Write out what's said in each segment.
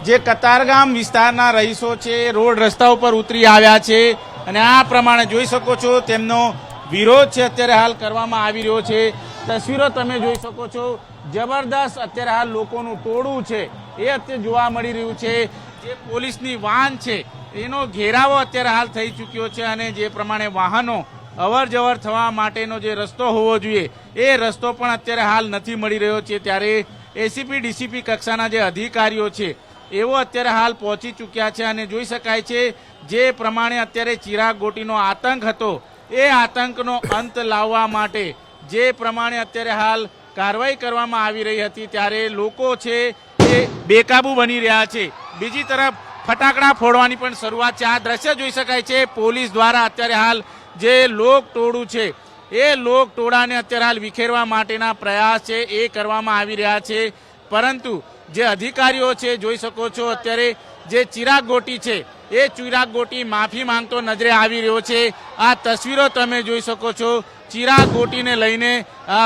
જે કતારગામ વિસ્તારના રહીશો છે રોડ રસ્તા ઉપર ઉતરી આવ્યા છે અને આ પ્રમાણે જોઈ શકો છો તેમનો વિરોધ છે અત્યારે હાલ કરવામાં આવી રહ્યો છે। તસવીરો તમે જોઈ શકો છો, જબરદસ્ત અત્યારે હાલ લોકોનું ટોળું છે એ અત્યારે જોવા મળી રહ્યું છે। જે પોલીસની વાન છે એનો ઘેરાવો અત્યારે હાલ થઈ ચૂક્યો છે અને જે પ્રમાણે વાહનો અવર જવર થવા માટેનો જે રસ્તો હોવો જોઈએ એ રસ્તો પણ અત્યારે હાલ નથી મળી રહ્યો છે। ત્યારે એસીપી ડીસીપી કક્ષાના જે અધિકારીઓ છે એવો અત્યારે હાલ પહોંચી ચૂક્યા છે અને જોઈ શકાય છે જે પ્રમાણે અત્યારે ચિરાગ ગોટીનો આતંક હતો એ આતંકનો અંત લાવવા માટે જે પ્રમાણે અત્યારે હાલ કાર્યવાહી કરવામાં આવી રહી હતી ત્યારે લોકો છે એ બેકાબુ બની રહ્યા છે। બીજી તરફ ફટાકડા ફોડવાની પણ શરૂઆત છે। આ દ્રશ્ય જોઈ શકાય છે પોલીસ દ્વારા અત્યારે હાલ જે લોક ટોળું છે એ લોક ટોળાને અત્યારે હાલ વિખેરવા માટેના પ્રયાસ છે એ કરવામાં આવી રહ્યા છે, પરંતુ જે અધિકારીઓ છે જોઈ શકો છો અત્યારે જે ચિરાગ ગોટી છે એ ચિરાગ ગોટી માફી માંગતો નજરે આવી રહ્યો છે। આ તસવીરો તમે જોઈ શકો છો, ચિરાગ ગોટીને લઈને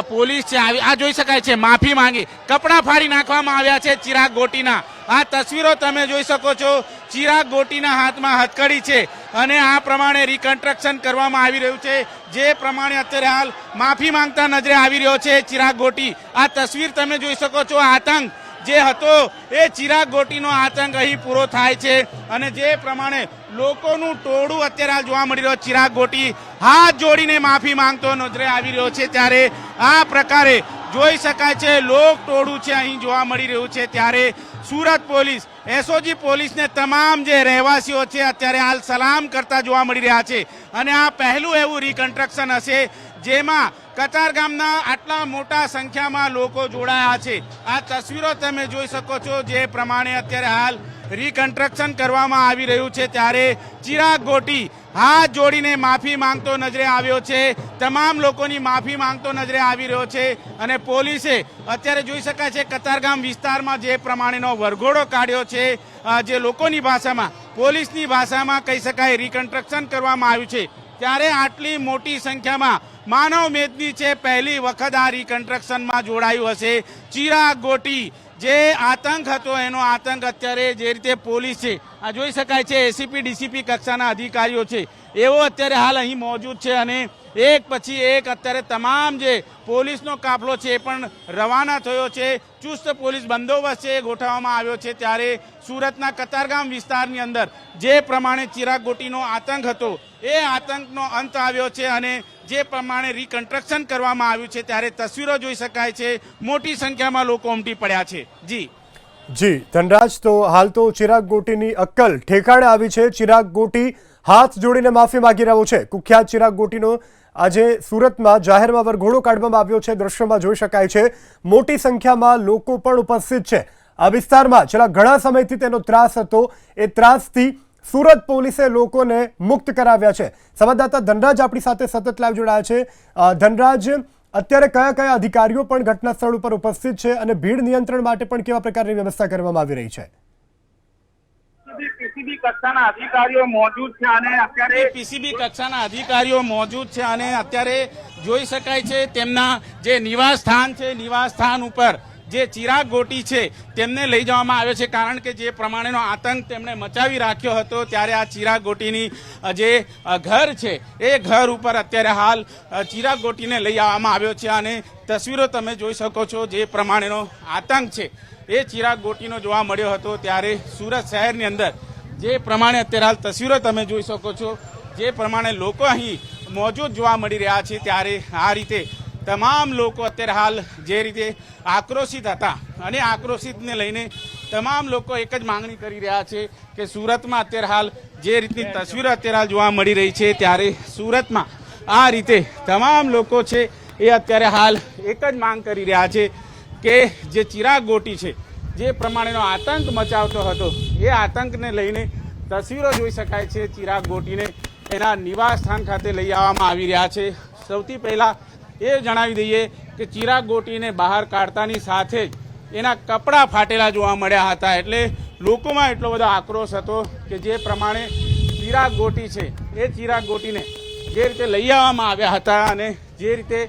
પોલીસ છે આ જોઈ શકાય છે માફી માંગી, કપડાં ફાડી નાખવામાં આવ્યા છે ચિરાગ ગોટીના। આ તસવીરો તમે જોઈ શકો છો, ચિરાગ ગોટીના હાથમાં હથકડી છે અને આ પ્રમાણે રિકન્સ્ટ્રક્શન કરવામાં આવી રહ્યું છે। જે પ્રમાણે અત્યારે હાલ માફી માંગતા નજરે આવી રહ્યો છે ચિરાગ ગોટી। આ તસવીર તમે જોઈ શકો છો, આતંક જે હતો એ ચિરાગ ગોટીનો આતંક અહીં પૂરો થાય છે અને જે પ્રમાણે લોકોનું ટોળું અત્યારે હાલ જોવા મળી રહ્યો, ચિરાગ ગોટી હાથ જોડીને માફી માંગતો નજરે આવી રહ્યો છે। ત્યારે આ પ્રકારે જોઈ શકાય છે લોક ટોળું છે અહીં જોવા મળી રહ્યું છે। ત્યારે સુરત પોલીસ, એસઓજી પોલીસને તમામ જે રહેવાસીઓ છે અત્યારે હાલ સલામ કરતા જોવા મળી રહ્યા છે અને આ પહેલું એવું રિકન્સ્ટ્રક્શન હશે જેમાં કતારગામના આટલા મોટા સંખ્યામાં લોકો જોડાયા છે। આ તસવીરો તમે જોઈ શકો છો જે પ્રમાણે અત્યારે હાલ રિકન્સ્ટ્રક્શન કરવામાં આવી રહ્યું છે। ત્યારે ચિરાગ ગોટી હાથ જોડીને માફી માંગતો નજરે આવ્યો છે, તમામ લોકોની માફી માંગતો નજરે આવી રહ્યો છે અને પોલીસે અત્યારે જોઈ શકાય છે કતારગામ વિસ્તારમાં જે પ્રમાણેનો વરઘોડો કાઢ્યો છે, જે લોકોની ભાષામાં પોલીસની ભાષામાં કહી શકાય રિકન્સ્ટ્રક્શન કરવામાં આવ્યું છે। ત્યારે આટલી મોટી સંખ્યામાં માનવ મેદની છે પહેલી વખત આ રિકન્સ્ટ્રક્શનમાં જોડાયું હશે। ચિરાગ ગોટી જે આતંક હતો એનો આતંક અત્યારે જે રીતે પોલીસ છે આ જોઈ શકાય છે એસીપી ડીસીપી કક્ષાના અધિકારીઓ છે એવો અત્યારે હાલ અહીં મોજૂદ છે અને એક પછી એક અત્યારે તમામ જે પોલીસનો કાફલો છે એ પણ રવાના થયો છે। ચુસ્ત પોલીસ બંદોબસ્ત છે ગોઠવવામાં આવ્યો છે। ત્યારે સુરતના કતારગામ વિસ્તારની અંદર જે પ્રમાણે ચિરાગ ગોટીનો આતંક હતો એ આતંકનો અંત આવ્યો છે અને જે પ્રમાણે રિકન્સ્ટ્રક્શન કરવામાં આવ્યું છે ત્યારે તસવીરો જોઈ શકાય છે, મોટી સંખ્યામાં લોકો ઉમટી પડ્યા છે। જી ધનરાજ, તો હાલ તો ચિરાગ ગોટીની અક્કલ ઠેકાણે આવી છે। ચિરાગ ગોટી હાથ જોડીને માફી માંગી રહ્યો છે। કુખ્યાત ચિરાગ ગોટીનો આજે સુરતમાં જાહેરમાં વરઘોડો કાઢવામાં આવ્યો છે, દ્રશ્યમાં જોઈ શકાય છે મોટી સંખ્યામાં લોકો પણ ઉપસ્થિત છે। આ વિસ્તારમાં છેલ્લા ઘણા સમયથી તેનો ત્રાસ હતો, એ ત્રાસથી સુરત પોલીસે લોકોને મુક્ત કરાવ્યા છે। સંવાદદાતા ધનરાજ આપણી સાથે સતત લાઈવ જોડાયા છે। ધનરાજ, અત્યારે કયા કયા અધિકારીઓ પણ ઘટના સ્થળ ઉપર ઉપસ્થિત છે અને ભીડ નિયંત્રણ માટે પણ કેવા પ્રકારની વ્યવસ્થા કરવામાં આવી રહી છે? પીસીબી કક્ષાના અધિકારીઓ મોજૂદ છે અને અત્યારે પીસીબી કક્ષાના અધિકારીઓ મોજૂદ છે અને અત્યારે જોઈ શકાય છે તેમના જે નિવાસ સ્થાન છે, નિવાસ સ્થાન ઉપર જે ચિરાગ ગોટી છે તેમને લઈ જવામાં આવ્યો છે, કારણ કે જે પ્રમાણેનો આતંક તેમણે મચાવી રાખ્યો હતો ત્યારે આ ચિરાગ ગોટીની જે ઘર છે એ ઘર ઉપર અત્યારે હાલ ચિરાગ ગોટીને લઈ આવવામાં આવ્યો છે અને તસવીરો તમે જોઈ શકો છો જે પ્રમાણેનો આતંક છે એ ચિરાગ ગોટીનો જોવા મળ્યો હતો। ત્યારે સુરત શહેરની અંદર જે પ્રમાણે અત્યારે હાલ તસવીરો તમે જોઈ શકો છો જે પ્રમાણે લોકો અહીં મોજૂદ જોવા મળી રહ્યા છે ત્યારે આ રીતે તમામ લોકો અત્યારે હાલ જે રીતે આક્રોશિત હતા અને આક્રોશિતને લઈને તમામ લોકો એક જ માંગણી કરી રહ્યા છે કે સુરતમાં અત્યારે હાલ જે રીતની તસવીરો અત્યારે હાલ જોવા મળી રહી છે ત્યારે સુરતમાં આ રીતે તમામ લોકો છે એ અત્યારે હાલ એક જ માંગ કરી રહ્યા છે કે જે ચિરાગ ગોટી છે જે પ્રમાણેનો આતંક મચાવતો હતો એ આતંકને લઈને તસવીરો જોઈ શકાય છે। ચિરાગ ગોટીને એના નિવાસ સ્થાન ખાતે લઈ આવવામાં આવી રહ્યા છે। સૌથી પહેલાં એ જણાવી દઈએ કે ચિરાગ ગોટીને બહાર કાઢતાની સાથે જ એના કપડાં ફાટેલા જોવા મળ્યા હતા, એટલે લોકોમાં એટલો બધો આક્રોશ હતો કે જે પ્રમાણે ચિરાગ ગોટી છે એ ચિરાગ ગોટીને જે રીતે લઈ આવવામાં આવ્યા હતા અને જે રીતે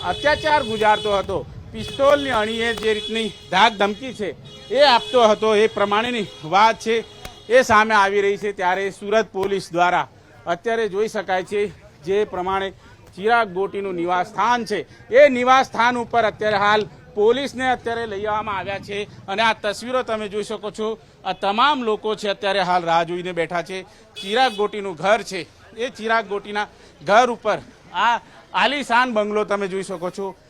અત્યાચાર ગુજારતો હતો, પિસ્તોલની અણીએ જે રીતની ધાક ધમકી છે એ આપતો હતો એ પ્રમાણેની વાત છે એ સામે આવી રહી છે। ત્યારે સુરત પોલીસ દ્વારા અત્યારે જોઈ શકાય છે જે પ્રમાણે ચિરાગ ગોટીનું નિવાસ સ્થાન છે એ નિવાસ સ્થાન ઉપર અત્યારે હાલ પોલીસને અત્યારે લઈ આવવામાં આવ્યા છે અને આ તસવીરો તમે જોઈ શકો છો। આ તમામ લોકો છે અત્યારે હાલ રાહ જોઈને બેઠા છે। ચિરાગ ગોટીનું ઘર છે એ ચિરાગ ગોટીના ઘર ઉપર આ આલીશાન બંગલો તમે જોઈ શકો છો।